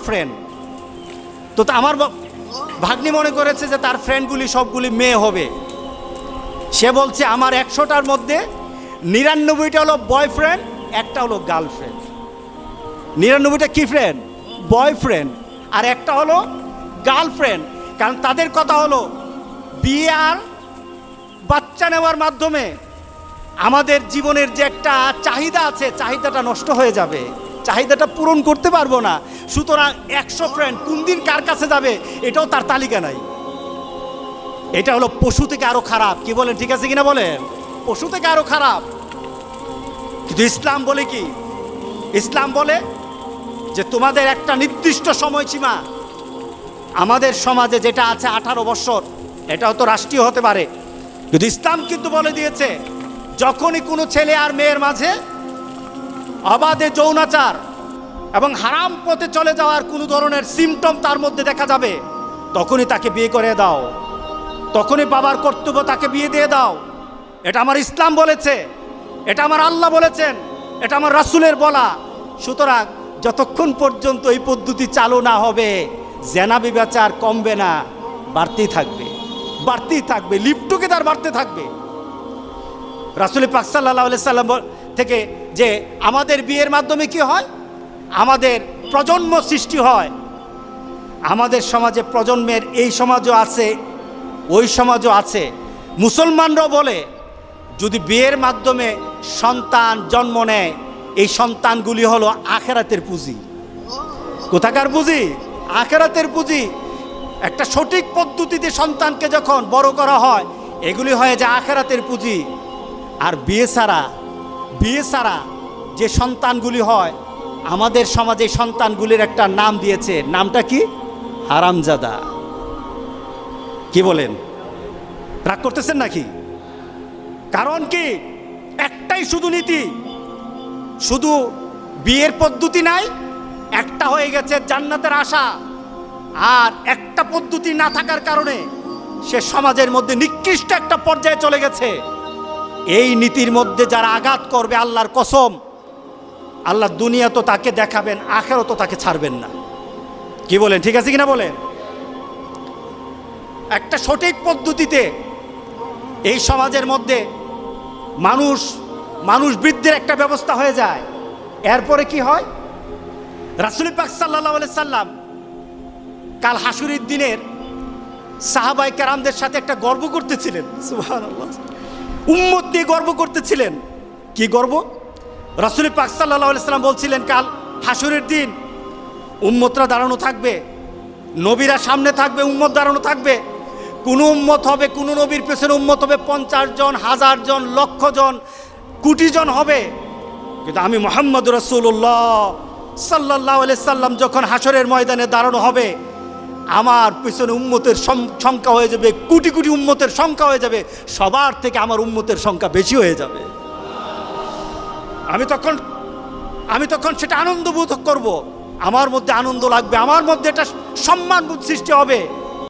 Friend. তো আমার ভাগ্নি মনে করেছে যে তার ফ্রেন্ডগুলি সবগুলি মেয়ে হবে। সে বলছে আমার 100টার মধ্যে 99টা হলো বয়ফ্রেন্ড, একটা হলো গার্লফ্রেন্ড। 99টা কি ফ্রেন্ড? বয়ফ্রেন্ড, আর একটা হলো গার্লফ্রেন্ড। কারণ তাদের কথা হলো বিয়ে আর বাচ্চা নেওয়ার মাধ্যমে আমাদের জীবনের যে একটা চাহিদা আছে, চাহিদাটা নষ্ট হয়ে যাবে, চাহিদাটা পূরণ করতে পারবো না। সুতরাং 100 ফ্রেন্ড কোন দিন কার কাছে যাবে এটাও তার তালিকা নাই। এটা হলো পশু থেকে আরো খারাপ। কি বলেন, ঠিক আছে কিনা বলেন? পশু থেকে আরো খারাপ। কিন্তু ইসলাম বলে কি? ইসলাম বলে যে তোমাদের একটা নির্দিষ্ট সময়সীমা, আমাদের সমাজে যেটা আছে 18 বছর, এটাও তো রাষ্ট্রীয় হতে পারে, কিন্তু ইসলাম কিন্তু বলে দিয়েছে যখনই কোনো ছেলে আর মেয়ের মাঝে অবাধে যৌনাচার এবং হারাম পথে চলে যাওয়ার কোনো ধরনের সিমটম তার মধ্যে দেখা যাবে, তখনই তাকে বিয়ে করে দাও, তখনই বাবার কর্তব্য তাকে বিয়ে দিয়ে দাও। এটা আমার ইসলাম বলেছে, এটা আমার আল্লাহ বলেছেন, এটা আমার রাসূলের বলা। সুতরাং যতক্ষণ পর্যন্ত এই পদ্ধতি চালু না হবে, জেনা ব্যভিচার কমবে না, বাড়তেই থাকবে, বাড়তেই থাকবে, লিপ্টুকে তার বাড়তে থাকবে। রাসূল পাক সাল্লাল্লাহু আলাইহি সাল্লাম থেকে যে আমাদের বিয়ের মাধ্যমে কি হয়? আমাদের প্রজন্ম সৃষ্টি হয়। আমাদের সমাজে প্রজন্মের এই সমাজও আছে, ওই সমাজও আছে। মুসলমানরাও বলে যদি বিয়ের মাধ্যমে সন্তান জন্ম নেয়, এই সন্তানগুলি হলো আখিরাতের পুঁজি। কোথাকার পুঁজি? আখিরাতের পুঁজি। একটা সঠিক পদ্ধতিতে সন্তানকে যখন বড় করা হয়, এগুলি হয় যে আখিরাতের পুঁজি। আর বিয়ে ছাড়া যে সন্তানগুলি হয়, আমাদের সমাজে সন্তানগুলির একটা নাম দিয়েছে, নামটা কি? হারামজাদা। কি বলেন? রাগ করতেছেন নাকি? কারণ কি? একটাই শুধু নীতি, শুধু বিয়ের পদ্ধতি নাই, একটা হয়ে গেছে জান্নাতের আশা। আর একটা পদ্ধতি না থাকার কারণে সে সমাজের মধ্যে নিকৃষ্ট একটা পর্যায়ে চলে গেছে। এই নীতির মধ্যে যারা আঘাত করবে, আল্লাহর কসম, আল্লাহ দুনিয়া তো তাকে দেখাবেন, আখিরাত তো তাকে ছাড়বেন না। কি বলেন, ঠিক আছে কিনা বলেন? একটা সঠিক পদ্ধতিতে এই সমাজের মধ্যে মানুষ বৃদ্ধির একটা ব্যবস্থা হয়ে যায়। এরপরে কি হয়? রাসূল পাক সাল্লাল্লাহু আলাইহি সাল্লাম কাল হাসুরের দিনের সাহাবায়ে কেরামদের সাথে একটা গর্ব করতেছিলেন। সুবহানাল্লাহ, উম্মত নিয়ে গর্ব করতেছিলেন। কি গর্ব? রাসূল পাক সাল্লাল্লাহু আলাইহি সাল্লাম বলছিলেন কাল হাসুরের দিন উম্মতরা দাঁড়ানো থাকবে, নবীরা সামনে থাকবে, উম্মত দাঁড়ানো থাকবে। কোন উম্মত হবে, কোন নবীর পেছনে উম্মত হবে 50 জন, 1000 জন, লক্ষ জন, কোটি জন হবে। কিন্তু আমি মুহাম্মদুর রাসূলুল্লাহ সাল্লাল্লাহু আলাইহি সাল্লাম যখন হাসরের ময়দানে দাঁড়ানো হবে, আমার পেছনে উম্মতের সংখ্যা হয়ে যাবে কোটি কোটি, উম্মতের সংখ্যা হয়ে যাবে, সবার থেকে আমার উম্মতের সংখ্যা বেশি হয়ে যাবে। আমি তখন সেটা আনন্দ বোধ করব, আমার মধ্যে আনন্দ লাগবে, আমার মধ্যে একটা সম্মানবোধ সৃষ্টি হবে।